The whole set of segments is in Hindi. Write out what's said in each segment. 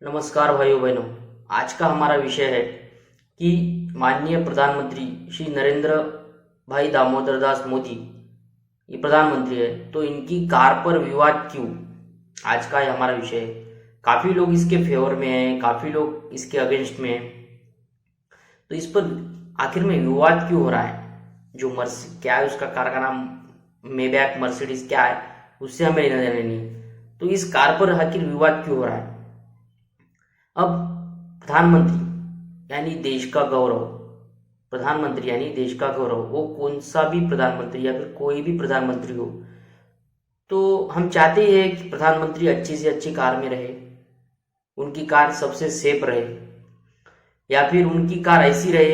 नमस्कार भाइयों बहनों। आज का हमारा विषय है कि माननीय प्रधानमंत्री श्री नरेंद्र भाई दामोदर दास मोदी ये प्रधानमंत्री है, तो इनकी कार पर विवाद क्यों। आज का ये हमारा विषय है। काफ़ी लोग इसके फेवर में हैं, काफ़ी लोग इसके अगेंस्ट में हैं। तो इस पर आखिर में विवाद क्यों हो रहा है। जो क्या है उसका कार का नाम, मेबैक मर्सिडीज क्या है, उससे हमें लेना देना नहीं है। तो इस कार पर आखिर विवाद क्यों हो रहा है। अब प्रधानमंत्री यानी देश का गौरव, प्रधानमंत्री यानी देश का गौरव, वो कौन सा भी प्रधानमंत्री या फिर कोई भी प्रधानमंत्री हो, तो हम चाहते हैं कि प्रधानमंत्री अच्छी से अच्छी कार में रहे, उनकी कार सबसे सेफ रहे, या फिर उनकी कार ऐसी रहे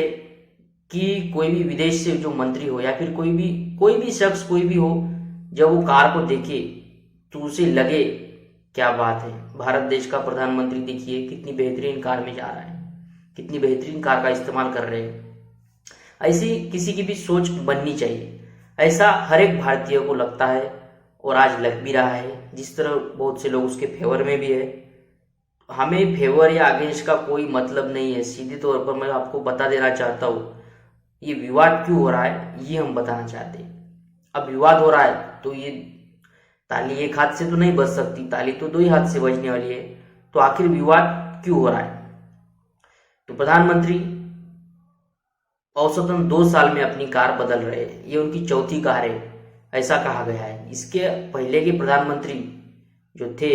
कि कोई भी विदेश से जो मंत्री हो या फिर कोई भी शख्स कोई भी हो, जब वो कार को देखे तो उसे लगे क्या बात है, भारत देश का प्रधानमंत्री देखिए कितनी बेहतरीन कार में जा रहा है, कितनी बेहतरीन कार का इस्तेमाल कर रहे हैं। ऐसी किसी की भी सोच बननी चाहिए। ऐसा हर एक भारतीय को लगता है और आज लग भी रहा है। जिस तरह बहुत से लोग उसके फेवर में भी है। हमें फेवर या अगेंस्ट का कोई मतलब नहीं है। सीधे तौर पर मैं आपको बता देना चाहता हूँ, ये विवाद क्यों हो रहा है ये हम बताना चाहते हैं। अब विवाद हो रहा है तो ये ताली एक हाथ से तो नहीं बज सकती, ताली तो दो ही हाथ से बजने वाली है। तो आखिर विवाद क्यों हो रहा है। तो प्रधानमंत्री औसतन 2 साल में अपनी कार बदल रहे हैं। ये उनकी चौथी कार है, ऐसा कहा गया है। इसके पहले के प्रधानमंत्री जो थे,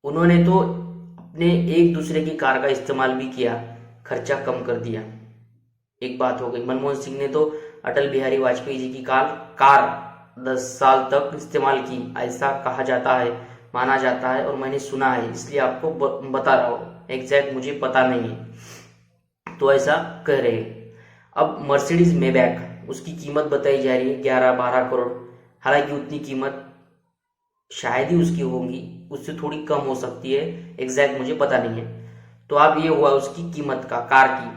उन्होंने तो अपने एक दूसरे की कार का इस्तेमाल भी किया, खर्चा कम कर दिया। एक बात हो गई। मनमोहन सिंह ने तो अटल बिहारी वाजपेयी जी की कार 10 साल तक इस्तेमाल की, ऐसा कहा जाता है, माना जाता है और मैंने सुना है, इसलिए आपको बता रहा हूँ। एग्जैक्ट मुझे पता नहीं है, तो ऐसा कह रहे हैं। अब मर्सिडीज मेबैक, उसकी कीमत बताई जा रही है 11-12 करोड़। हालांकि उतनी कीमत शायद ही उसकी होगी, उससे थोड़ी कम हो सकती है, एग्जैक्ट मुझे पता नहीं है। तो अब ये हुआ उसकी कीमत का, कार की।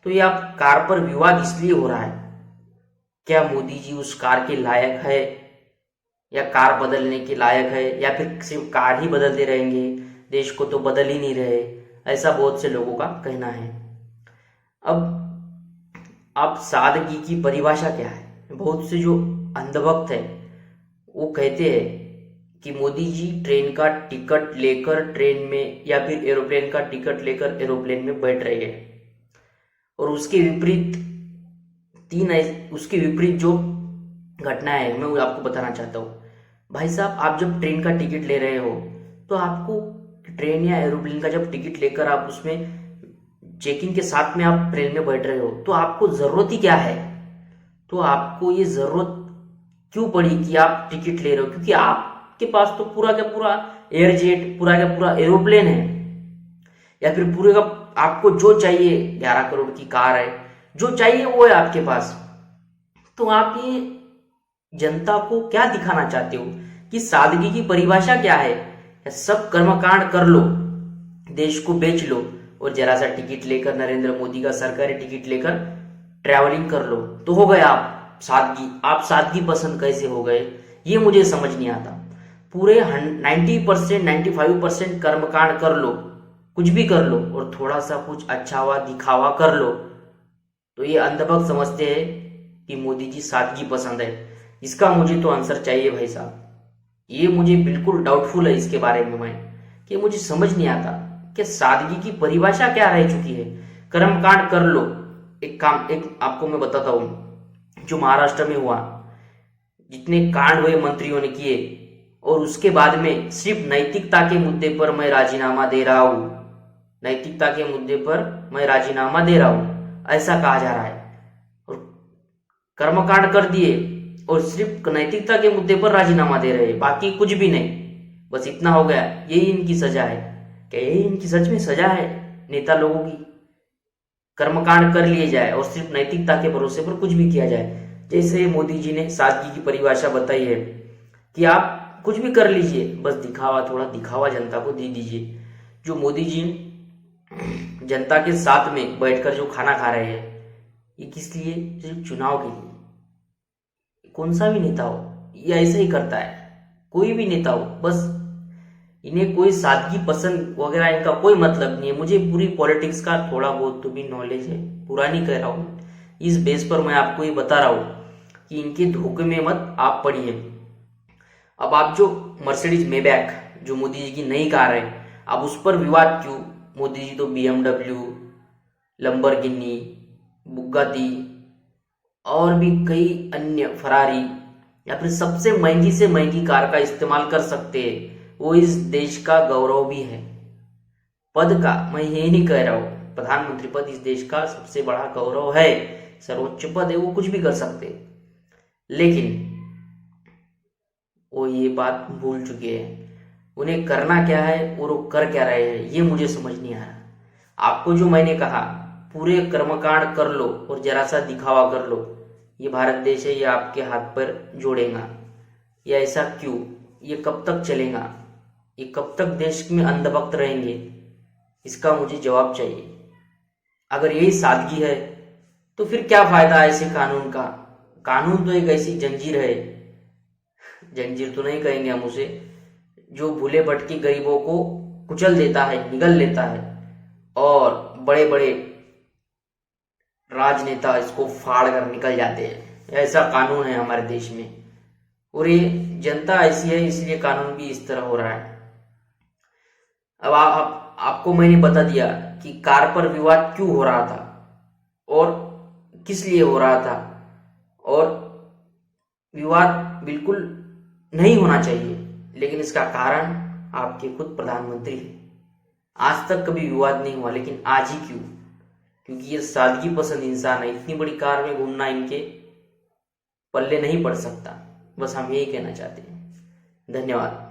तो ये अब कार पर विवाद इसलिए हो रहा है, क्या मोदी जी उस कार के लायक है, या कार बदलने के लायक है, या फिर सिर्फ कार ही बदलते रहेंगे, देश को तो बदल ही नहीं रहे, ऐसा बहुत से लोगों का कहना है। अब सादगी की परिभाषा क्या है। बहुत से जो अंधभक्त है वो कहते हैं कि मोदी जी ट्रेन का टिकट लेकर ट्रेन में या फिर एरोप्लेन का टिकट लेकर एरोप्लेन में बैठ रहे हैं, और उसके विपरीत जो घटना है मैं वो आपको बताना चाहता हूँ। भाई साहब, आप जब ट्रेन का टिकट ले रहे हो तो आपको ट्रेन या एरोप्लेन का जब टिकट लेकर आप उसमें चेकिंग के साथ में आप ट्रेन में बैठ रहे हो, तो आपको जरूरत ही क्या है। तो आपको ये जरूरत क्यों पड़ी कि आप टिकट ले रहे हो, क्योंकि आपके पास तो पूरा का पूरा एयर जेट, पूरा का पूरा एरोप्लेन है, या फिर पूरे का आपको जो चाहिए 11 करोड़ की कार है, जो चाहिए वो है आपके पास। तो आप ये जनता को क्या दिखाना चाहते हो कि सादगी की परिभाषा क्या है। सब कर्मकांड कर लो, देश को बेच लो, और जरा सा टिकट लेकर नरेंद्र मोदी का सरकारी टिकट लेकर ट्रैवलिंग कर लो तो हो गए आप सादगी। आप सादगी पसंद कैसे हो गए ये मुझे समझ नहीं आता। पूरे 90% 95% कर्मकांड कर लो, कुछ भी कर लो, और थोड़ा सा कुछ अच्छा हुआ दिखावा कर लो, तो ये अंधभक्त समझते हैं कि मोदी जी सादगी पसंद है। इसका मुझे तो आंसर चाहिए भाई साहब। ये मुझे बिल्कुल डाउटफुल है इसके बारे में, मैं कि मुझे समझ नहीं आता कि सादगी की परिभाषा क्या रह चुकी है। कर्मकांड कर लो। एक आपको मैं बताता हूं, जो महाराष्ट्र में हुआ, जितने कांड हुए मंत्रियों ने किए, और उसके बाद में सिर्फ नैतिकता के मुद्दे पर मैं राजीनामा दे रहा हूं, नैतिकता के मुद्दे पर मैं राजीनामा दे रहा हूं, ऐसा कहा जा रहा है। और कर्मकांड कर दिए और सिर्फ नैतिकता के मुद्दे पर राजीनामा दे रहे, बाकी कुछ भी नहीं, बस इतना हो गया। यही इनकी सजा है। क्या यही इनकी सच में सजा है नेता लोगों की। कर्मकांड कर लिए जाए और सिर्फ नैतिकता के भरोसे पर कुछ भी किया जाए। जैसे मोदी जी ने सादगी की परिभाषा बताई है कि आप कुछ भी कर लीजिए, बस दिखावा, थोड़ा दिखावा जनता को दे दीजिए। जो मोदी जी जनता के साथ में बैठकर जो खाना खा रहे हैं, ये किस लिए, सिर्फ चुनाव के लिए। कौन सा भी नेता हो ये ऐसा ही करता है, कोई भी नेता हो, बस इन्हें कोई सादगी पसंद वगैरह इनका कोई मतलब नहीं है। मुझे पूरी पॉलिटिक्स का थोड़ा बहुत तो भी नॉलेज है, पूरा नहीं कह रहा हूँ। इस बेस पर मैं आपको ये बता रहा हूँ कि इनके धोखे में मत आप पड़िए। अब आप जो मर्सिडीज मेबैक जो मोदी जी की नई कार है, अब उस पर विवाद क्यों? मोदी जी तो BMW, लंबरगिनी, बुगाटी और भी कई अन्य फरारी या फिर सबसे महंगी से महंगी कार का इस्तेमाल कर सकते हैं। वो इस देश का गौरव भी है। पद का मैं ये नहीं कह रहा हूँ, प्रधानमंत्री पद इस देश का सबसे बड़ा गौरव है, सर्वोच्च पद है, वो कुछ भी कर सकते, लेकिन वो ये बात भूल चुके हैं उन्हें करना क्या है और वो कर क्या रहे हैं, ये मुझे समझ नहीं आ रहा। आपको जो मैंने कहा पूरे कर्मकांड कर लो और जरा सा दिखावा कर लो, ये भारत देश है, ये आपके हाथ पर जोड़ेगा। या ऐसा क्यों? ये कब तक चलेगा? ये कब तक देश में अंधभक्त रहेंगे? इसका मुझे जवाब चाहिए। अगर यही सादगी है तो फिर क्या फायदा ऐसे कानून का? कानून तो एक ऐसी जंजीर है, जंजीर तो नहीं कहेंगे हम उसे, जो भूले भटके गरीबों को कुचल देता है, निगल लेता है, और बड़े बड़े राजनेता इसको फाड़ कर निकल जाते हैं। ऐसा कानून है हमारे देश में, और ये जनता ऐसी है, इसलिए कानून भी इस तरह हो रहा है। अब आपको मैंने बता दिया कि कार पर विवाद क्यों हो रहा था और किस लिए हो रहा था, और विवाद बिल्कुल नहीं होना चाहिए, लेकिन इसका कारण आपके खुद प्रधानमंत्री हैं। आज तक कभी विवाद नहीं हुआ, लेकिन आज ही क्यों? क्योंकि ये सादगी पसंद इंसान है। इतनी बड़ी कार में घूमना इनके पल्ले नहीं पड़ सकता। बस हम यही कहना चाहते हैं। धन्यवाद।